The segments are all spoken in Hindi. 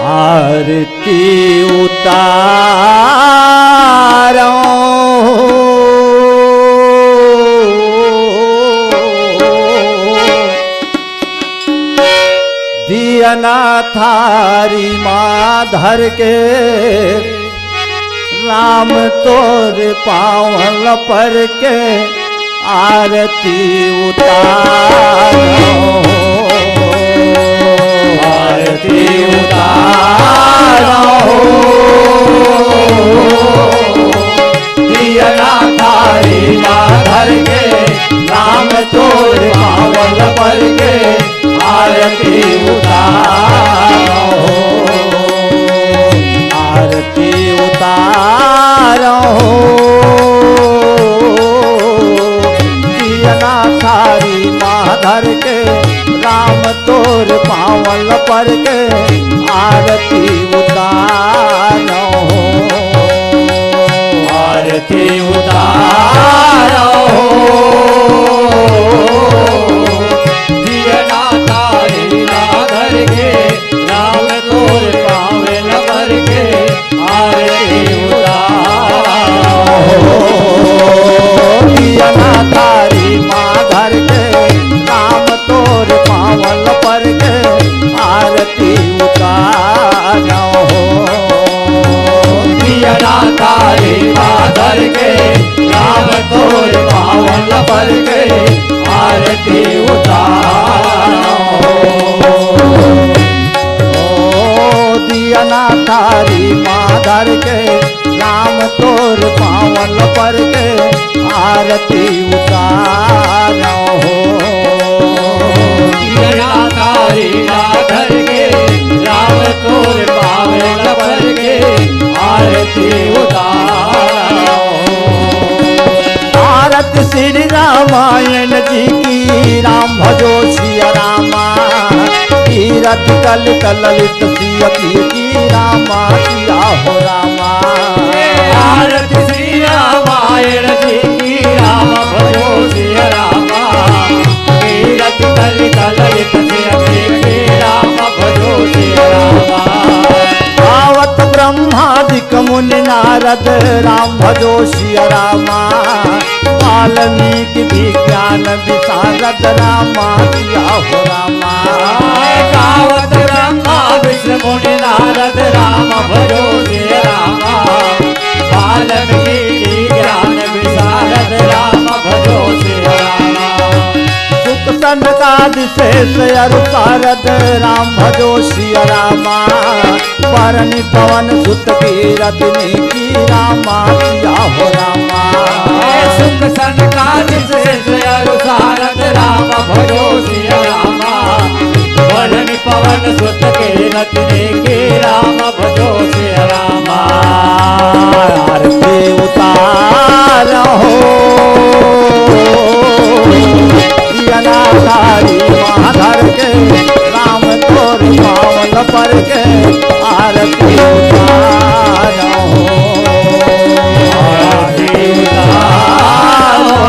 आरती उतारो दियना थारी माँ धर के राम तोर पावन पर के आरती उतारो आरती उतारो दियना थारी माँ धर के राम तोर पावन पर के आरती उतारो आरती उतारो दियना थारी माँ धर के राम तोर पावन पर के आरती उतारो आरती उतारो दियना थारी माँ धर के राम तोर पावन पर के आरती उतारो दियना थारी माँ धर के राम तोर पावन पर के आरती उतारो दियना थारी माँ धर के राम तोर पावन पर के आरती उतारो दियना थारी माँ धर के राम तोर पावन पर के आरती उतारो दियना थारी माँ धर के राम तोर पावन पर के आरती उतारो भारत श्री रामायण जी की राम भजो सिया रामा कीरत कल कललित सिया की रामा सिया हो रामा भारत श्री रामायण जी की राम भजो सिया रामा कीरत कल कललित सिया की राम भजो सिया रामा आवत ब्रह्मादिक मुनि नारद राम भजो सिया रामा वाल्मीकि विज्ञान विशारद रामा सिया हो रामा गावत ब्रह्मा विष्णु मुनि नारद राम भजो सिया रामा वाल्मीकि विज्ञान विशारद राम भजो सिया रामा सुख सनकादि शेष अरु शारद राम भजो सिया रामा परनि पवन सुत की रत्नी की रामा सिया हो रामा सुख सनकादि शेष अरु शारद राम भजो सिया रामा परनि पवन सुत की रत्नी की राम भजो सिया रामा आरती उतारो दियना थारी माँ धर के राम तोर पावन पर के आरती उतारो आरती उतारो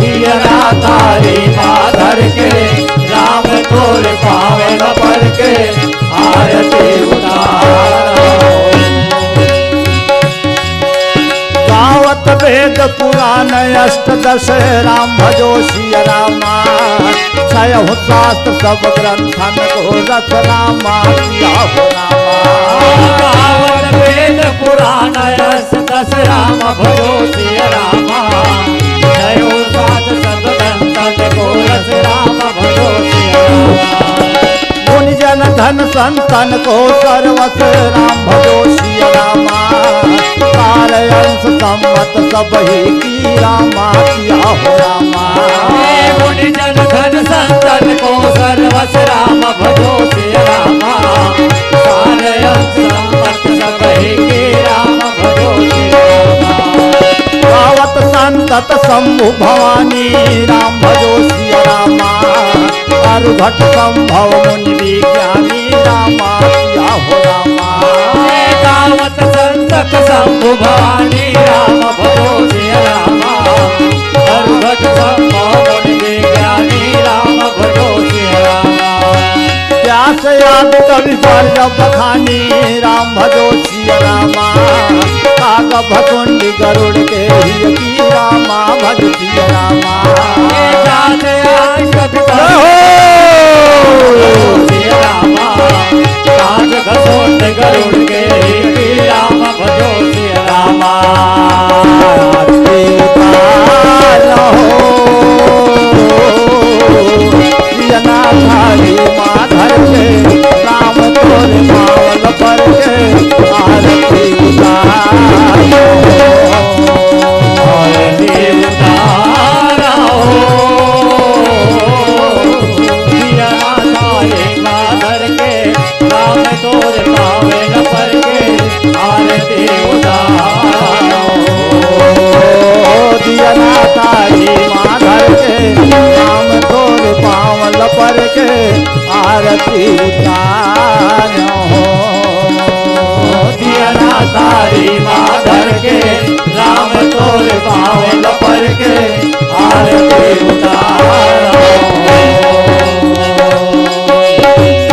दियना थारी माँ धर के राम तोर पावन पर के आरती उतारो गावत वेद पुराण अष्टदश राम भजो सिया रामा छयहु शास्त्र सब ग्रंथन को रस रामा सिया हो रामा गावत वेद पुराण अष्टदश राम भजो सिया रामा छयहु शास्त्र सब ग्रंथन को रस राम भजो सिया रामा मुनि जन धन संतन को सर्वस राम भजो सिया रामा काल अंश सम्मत सब ही की रामा सिया हो रामा मुनि जन धन संतन को सर्वस राम भजो सिया रामा काल अंश सम्मत सब ही की राम भजो सिया रामा गावत संतत शंभु भवानी राम भजो सिया रामा अरु घट संभव मुनि विज्ञानी रामा सिया हो रामा गावत संतत शंभु भवानी राम भजो सिया रामा अरु घट संभव मुनि विज्ञानी राम भजो सिया रामा व्यास आदि कवि पर जब बखानी राम भजो सिया रामा काग भकुंड गरुड़ के हिय की रामा भज सिया रामा व्यास आदि कवि पर सिया रामा काग भकुंड गरुड़ के हिय की राम भजो सिया रामा नाथारी माधर के राम तोर मावल पर के आरती उतारो आरती उतारो सिया नाथारी माधर के राम तोर मावल पर के आरती उतारो दिया नाथारी माधर के राम तोर पावल पर के आरती उतारो दिया नाथारी माधर के राम तोर पावल पर के आरती उतारो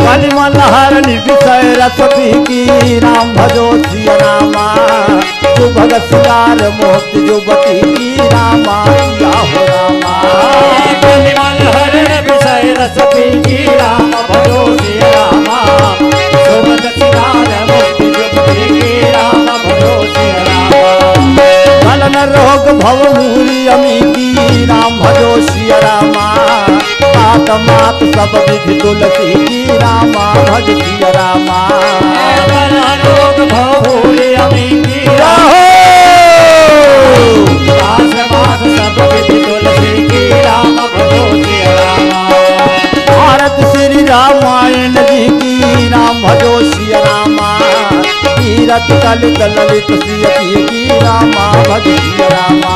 कलिमल हरनि विषय रसपी की राम भजो सिया रामा सुभग सियार मोक्ति जुबती की रामा सिया हो रामा कलिमल हरण विषय रसपी की राम भजो सिया रामा सुभग सियार मोक्ति जुबती की राम भजो सिया रामा कलन रोग भव मूली अमी की राम भजो सिया रामा तात मात सब विधि तुलसी की रामा भज सिया रामा रोग भवूली अमी की आसमास सब विधि तुलसी की राम भजो सिया रामा भारत श्री रामायण जी की राम भजो सिया रामा तीरथ कलित ललित सियति की रामा भज सिया रामा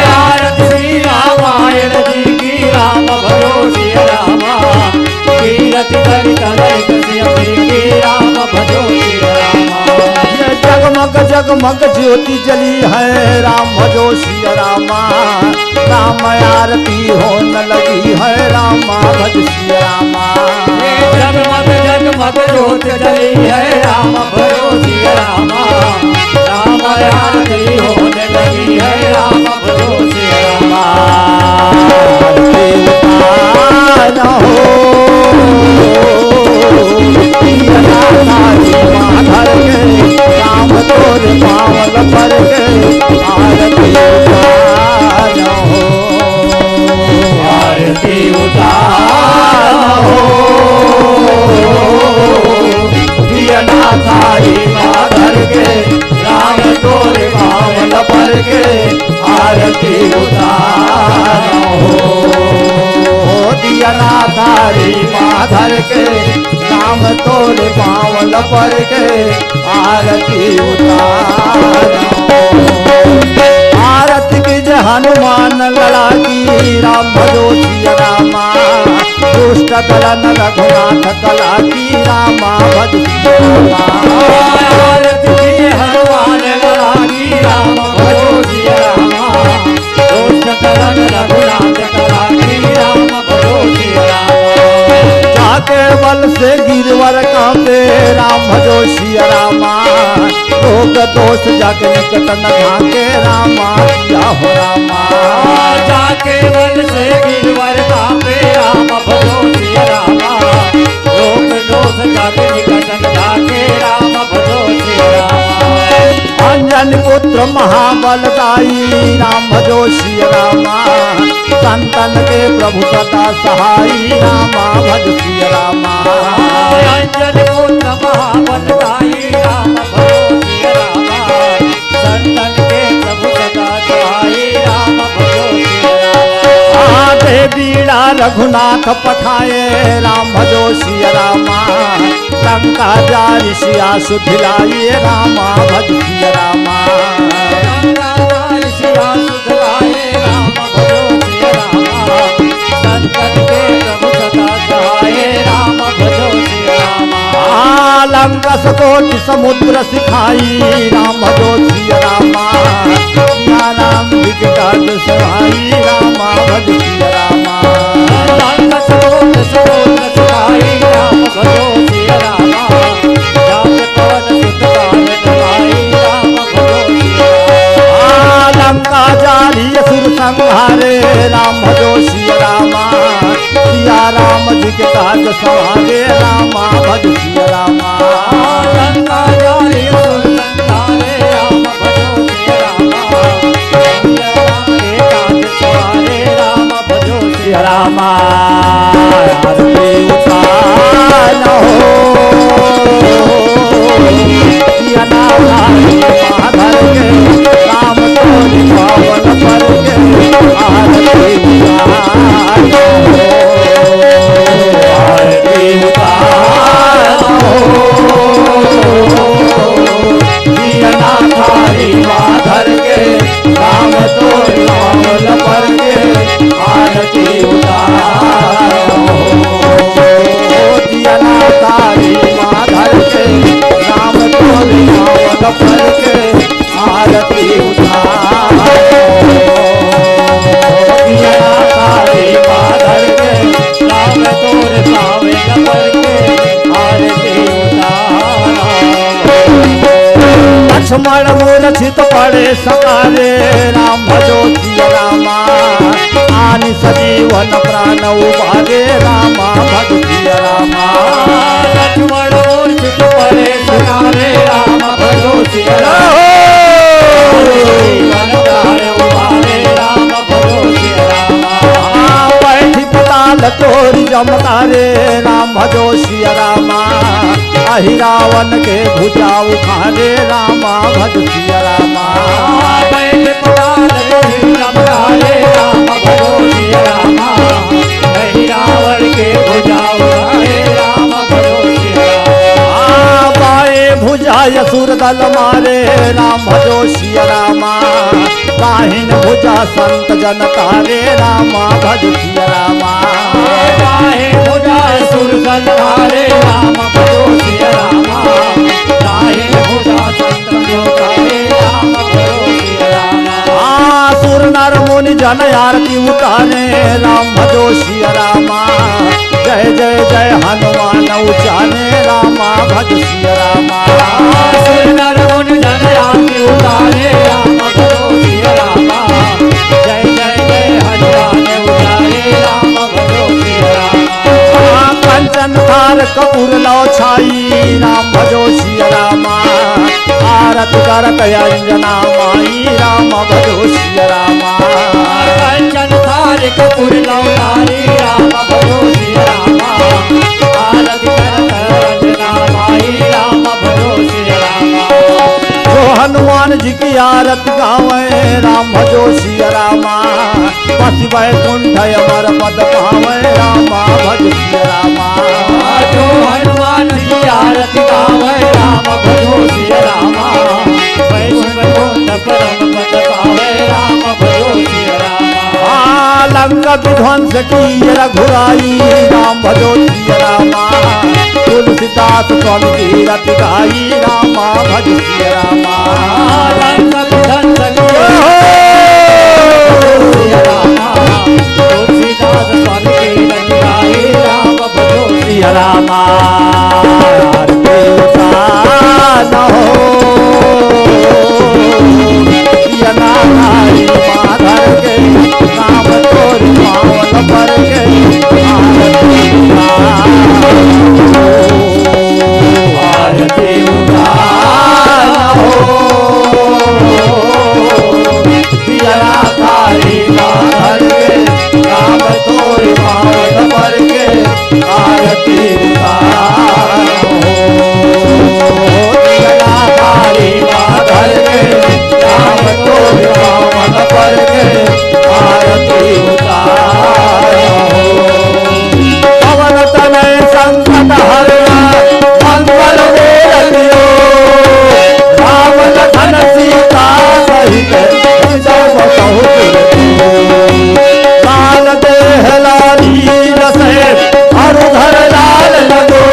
भारत श्री रामायण जी की राम भजो सिया रामा तीरथ कलित ललित सियति की राम भजो सिया रामा जगमग जगमग ज्योति जली है राम भजो सिया रामा राम आरती होने लगी है रामा भज सिया रामा जगमग जगमग ज्योत जली है राम भजो सिया रामा राम आरती होने लगी है राम भजो सिया रामा माधर के राम तोर पावल पर के आरती उतारो आरती उतारो दिया नाथारी माधर के राम तोर पावल पर के आरती उतारो दिया नाथारी माधर के राम तोर पावल पर के आरती उतारो आरती की जय हनुमान लड़ा की राम भजो सिया रामा दुष्ट दलन रघुनाथ कला की रामा भज सिया रामा आरती की हनुमान लड़ा की राम भजो सिया रामा दुष्ट दलन रघुनाथ कला की राम भजो सिया रामा जाके बल से गिरवर कांपे राम भजो सिया रामा रोग दोष जग निकट न झाके रामा सिया हो रामा जाके बल से गिरवर कांपे राम भजो सिया रामा रोग दोष जग निकट न झाके राम भजो सिया रामा अंजन पुत्र महाबलदाई राम भजो सिया रामा संतन के प्रभु सदा सहाई रामा भज सिया रामा अंजन पुत्र महाबलदाई राम भजो सिया रामा संतन के प्रभु सदा सहाई राम भजो सिया रामा आधे बीड़ा रघुनाथ पठाए राम भजो सिया रामा लंका जारी सिया सुधिलाई रामा भज सिया रामा सिया सुधराए राम भजो सिया रामा संतन के प्रभु सदा सहाय राम भजो सिया रामा लंका सकोटि समुद्र सिखाई राम भजो सिया रामा नाम विकटाट सहाई रामा भज सिया रामा लंका सकोटि समुद्र सिखाई राम भजो सवारे रामा भज सिया रामा लंका जारी असुर संहारे राम भजो सिया रामा के काज सवारे राम भजो सिया रामा आरती उतारो सिया नारायण माधर के राम तोरी पावन पर के आरती उतारो आरती उतारो सिया नारायण माधर के राम तोरी पावन पर के आरती उतारो सिया नारायण माधर के राम तोरी पावन पर के आरती उतारो सिया नारायण माधर के राम तोर पावे पर के आरती उतारो लक्ष्मण मूर्छित पड़े सकारे राम भजो सिया रामा आनि सजीवन प्राण उबारे रामा भज सिया रामा लक्ष्मण मूर्छित पड़े सकारे राम भजो सिया रामा जीवन प्राण उबारे राम भजो सिया रामा बैठी पताल तोरी जमतारे राम भजो सिया रामा अहि रावण के भुजा उखारे रामा भज सिया रामा बैठ पताल तोरी जमतारे राम भजो सिया रामा अहि रावण के भुजा उखारे राम भजो सिया रामा बाए भुजा असुर दल मारे राम भजो सिया रामा दाहिन भुजा संत जन तारे रामा भज सिया रामा बाहे भुजा असुर दल मारे राम भजो सिया रामा दाहिन भुजा संत जो तारे राम भजो सिया रामा सुर नर मुनि जन आरती उतारे राम भजो सिया रामा जय जय जय हनुमान उचारे रामा भज सिया रामा सुर नर मुनि जन आरती उतारे राम भजो सिया रामा जय जय जय हनुमान उतारे राम भजो सिया रामा कंचन थार कपूर लो छाई राम भजो सिया रामा आरत करत अंजना माई राम भजो सिया रामा कंचन थार कपूर लौटारी राम भजो सिया रामा आरत करत अंजना माई राम भजो सिया रामा जो हनुमान जी की आरत गावे राम भजो सिया रामा पति वैकुंठ अमर पद पावे रामा भज सिया रामा जो हनुमान जी आरती गावे राम भजो सिया रामा वैकुंठ परम पद पावे राम भजो सिया रामा लंका विध्वंस की रघुराई राम भजो सिया रामा तुलसीदास स्वामी की रत गाई रामा भज सिया रामा लंका विध्वंस की सिया रामा तुलसीदास स्वामी की रत गाई राम भजो सिया रामा आरती उतारो सिया नारायण माधर के नाम तोरी पावन पर के आरती उतारो सिया नारायण माधर के नाम तोरी पावन पर के आरती उतारो सिया नारायण माधर के नाम तोरी पावन पर के आरती उतारो पवन तनय संकट हरना मंगल मूर्तियो राम लखन सीता सहित सब लाल देह लाली रसे हरुधर लाल लगो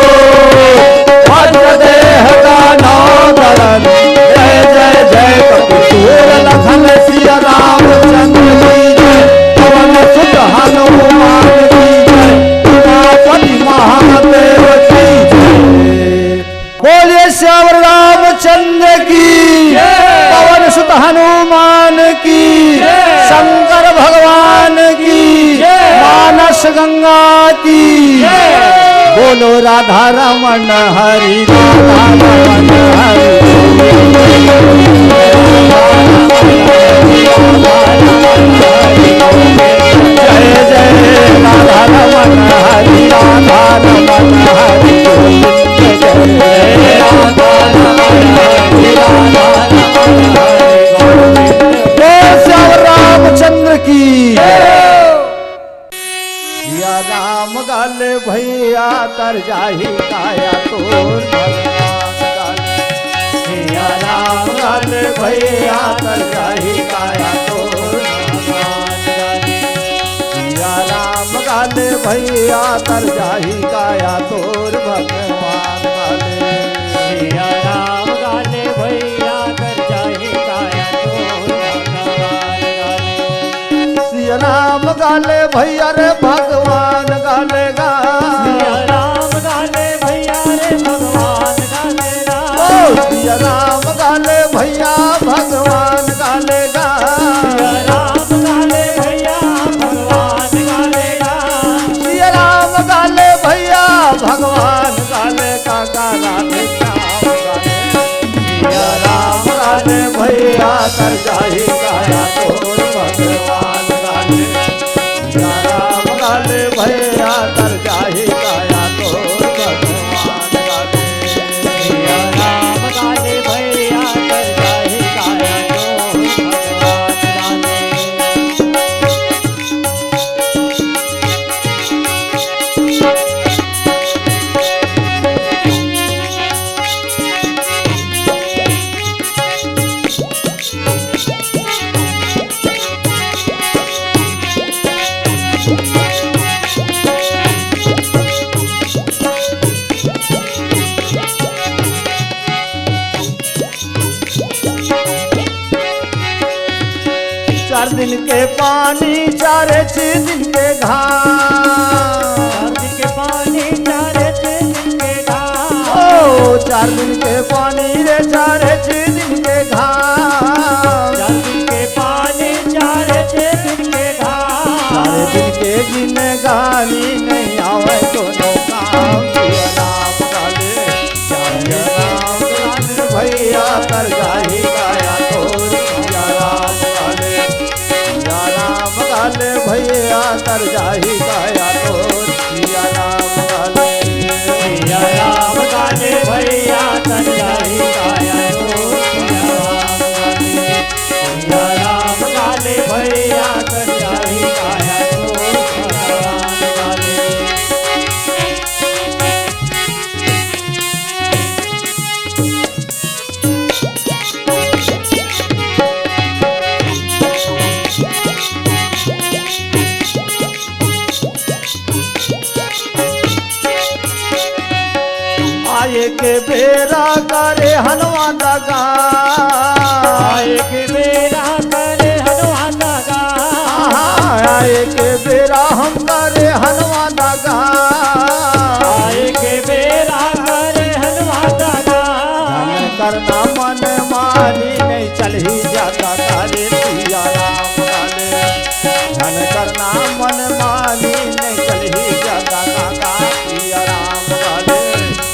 वज्र देह का नौतरन जय जय जय कपिसूर लखन सिया रामचंद्र की जय पवन सुत हनुमान की जय उमापति महादेव की जय बोलिए श्याम रामचंद्र की पवन सुत हनुमान की शंकर भगवान की मानस गंगा की बोलो राधा रमन हरि राधा रमन हरि जय जय राधा रमन हरि राधा रमन हरि गोविंद जय राधा रमन हरि राधा रमन हरि गोविंद जय श्याम रामचंद्र की सिया राम गाले भैया तर जाही काया तोर भगवान गाले सिया राम गाले भैया तर जाही काया तोर भगवान गाले सिया राम गाले भैया तर जाही काया तोर भगवान गाले सिया राम गाले भैया कर जाहि काया तोर भगवान गाले सिया राम गाले भैया रे भगवान गाले गा सिया राम गाले भैया रे भगवान गाले ओ सिया राम गाले भैया भगवान गाले गा सिया राम गाले भैया भगवान गाले सिया राम गाले भैया भगवान गाले काका राधे श्याम गाले सिया राम गाले भैया कर जाही काया तोर भगवान गाले सिया राम गाले भैया कर जाही काया तोर भगवान गाले सिया राम गाले भैया कर जाहि काया तोर भगवान गाले चार दिन के पानी चारे 6 दिन के घाम धरती के पानी चारे 6 दिन के घाम ओ 4 दिन के पानी रे चारे 6 दिन के घाम धरती के पानी चारे 6 दिन के घाम सारे दिन के जिन गानी नहीं आवे दोनों काम सिया राम गाले सिया राम गाले भैया कर जाही काया तोर सिया राम गाले सिया राम गाले भैया कर जाही काया तोर सिया राम गाले सिया राम गाले भैया कर जाहि काया तोर सिया राम गाले भैया कर जाहि काया तोर भगवान गाले आए के बेरा करे हनुमान दगा आए के बेरा करे हनुमान दगा आए के बेरा हम करे हनुमान दगा आए के बेरा करे हनुमान दगा धन करना मन मानी नहीं चलही जाता काले सिया राम गाले धन करना मन मानी नहीं चलही जाता काका सिया राम गाले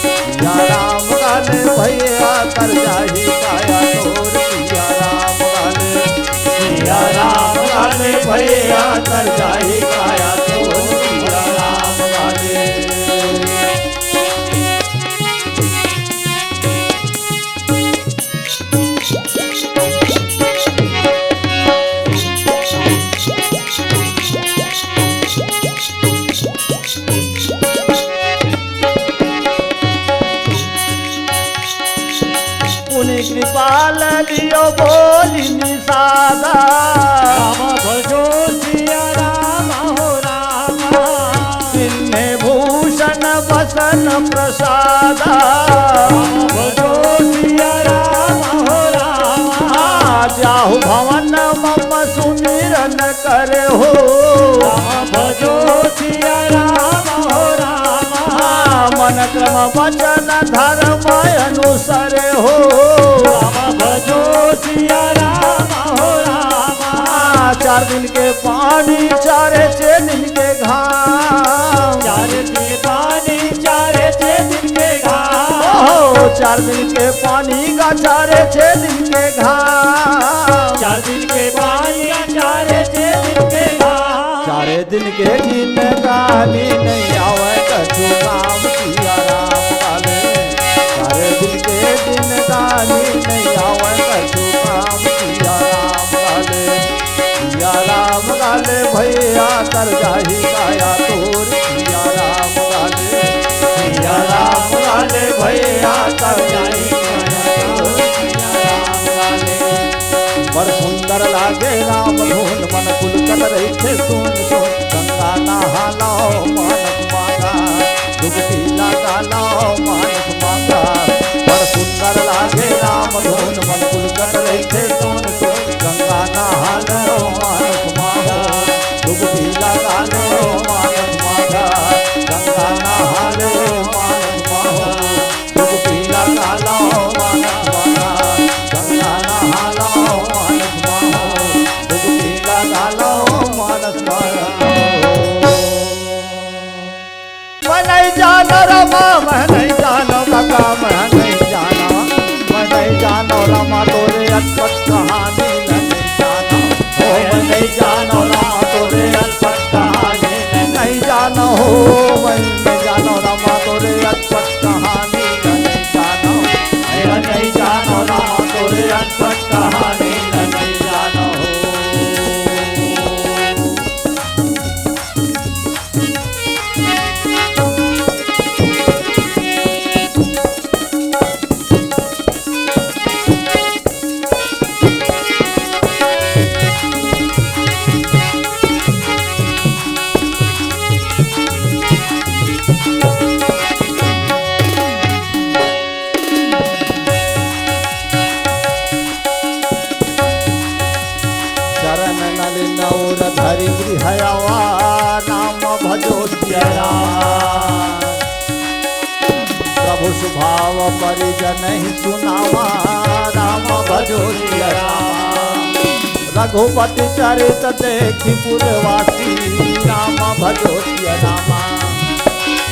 सिया राम गाले भैया कर जाही काया तोर सिया राम गाले सिया राम गाले भैया कर जाही काया तोर सिया राम गाले पुनि कृपाल लियो बोली निषादा राम भजो सिया राम हो राम सिन्हे भूषण बसन प्रसादा राम भजो सिया राम हो राम जाहु भवन मम सुमिरन करे हो राम भजो सिया राम हो राम मन क्रम वचन धर्म अनुसरे हो राम भजो सिया राम हो राम 4 दिन के पानी 4 दिन के घाम 4 दिन पानी 4 4 दिन के पानी का 4-6 दिन के घाम 4 दिन के पानी का 4-6 दिन के घाम 4 दिन के दिन गाली नहीं आवे कछु काम सिया राम गाले 4 दिन के दिन गाली नहीं आवे कछु काम सिया राम गाले भैया कर जाही काया तोर सिया राम गाले भैया कर जाही काया तोर सिया राम गाले बड़ सुंदर लागे राम धुन मन पुलकत रहे सुन सुन गंगा नहाला मानस मागा डुबकी लगा मानस मागा बड़ सुंदर लागे राम धुन मन पुलकत रहे सुन सुन गंगा नहाला मानस मागा डुबकी लगा मानस मागा गंगा नहाला मानस मागा डुबकी लगा मानस मागा गंगा नहाला मानस मागा डुबकी लगा मानस मागा मैं नहीं जानो रमा मैं नहीं जानो काका मैं नहीं जानो रमा तोरे अटपट कहानी नहीं जानो मैं नहीं जानो रमा तोरे अटपट कहानी नहीं जानो मैं नहीं जानो रमा तोरे अटपट कहानी नहीं जानो मैं नहीं जानो रमा तोरे अटपट कहानी नहीं जानो चरण नलिन और धरि गृहवा नाम भजो सिया राम प्रभु स्वभाव परिजन ही सुनावा राम भजो सिया राम रघुपति चरित देखी पुरवासी राम भजो सिया रामा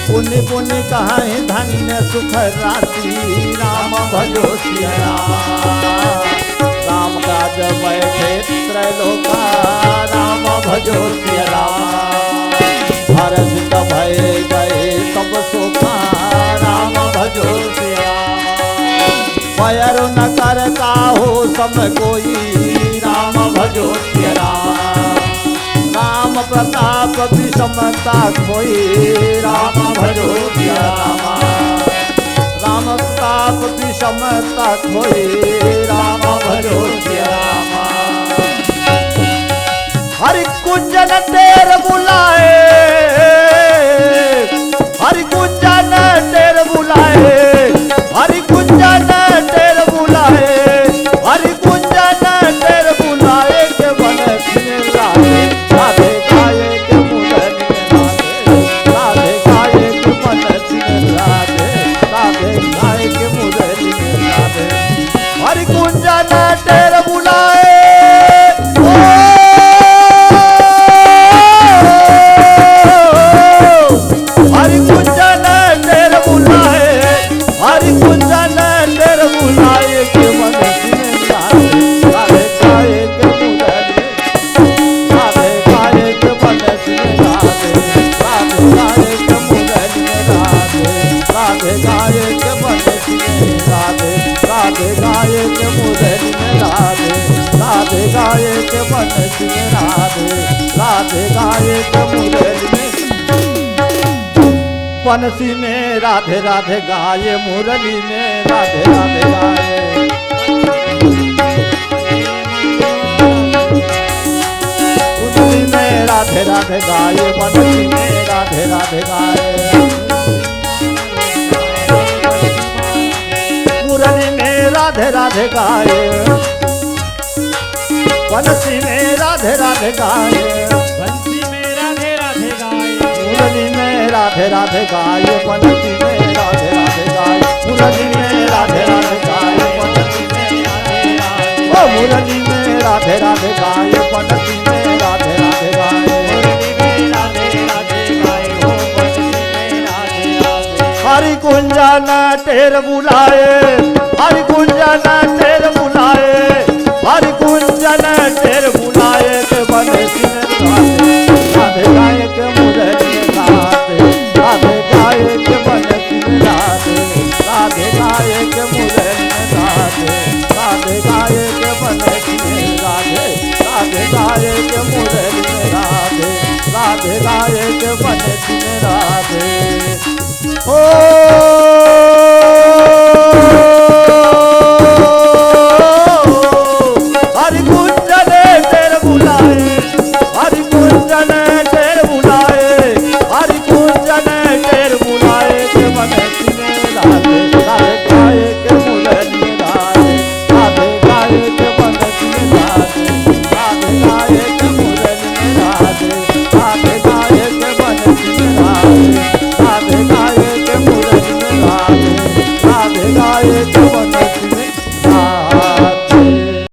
पुण्य पुण्य कहाई धन्य सुख राशि राम भजो सिया राम राम काज बैठे त्रैलोका राम भजो सिया राम भरत भय गए सब सोखा राम भजो सिया पैर न कर काहो सब कोई राम भजो सिया राम प्रताप विषमता खोई राम भजो सिया राम प्रताप विषमता खोई राम भजो सिया हरि कुंजन तेर बुलाए हरि कुंजन तेर बुलाए हरि कुंजन तेर बुलाए हरि कुंजन तेर बुलाए के बन राधे राधे गाये के मुरन राधे गाये के मन राधे राधे गाये के मुरन राधे हरि कुंजन तेर बुलाए हरि कुंजन तेर बुलाए हरि कुंजन तेर बुलाए के मन राधे गाये के मुरन राधे गाये के मन राधे गाये के मुरन राधे गाये के मन राधे गाये के मुरन राधे गाये के मन राधे गाये के मुरन बंसी में राधे राधे गाये मुरली में राधे राधे गाये मुरली में राधे राधे गाये बंसी में राधे राधे गाये मुरली में राधे राधे गाये बंसी में राधे राधे गाये बंसी में राधे राधे गाए मुरली में राधे राधे गाये बंसी में राधे राधे गाये मुरली में राधे राधे गाये बंसी में राधे राधे ओ मुरली में राधे राधे गाये बंसी में राधे राधे गाये राधे राधे गाए हो बंसी में राधे राधे हरि कुंजन टेर बुलाए, हरि कुंजन टेर बुलाए, हरि कुंजन टेर बुलाए के बने सिर राधे, राधे गाए के मुरली राधे, राधे गाए के बने सिर राधे, राधे गाए के मुरली राधे, राधे गाए के बने सिर राधे, राधे गाए के मुरली राधे, राधे गाए के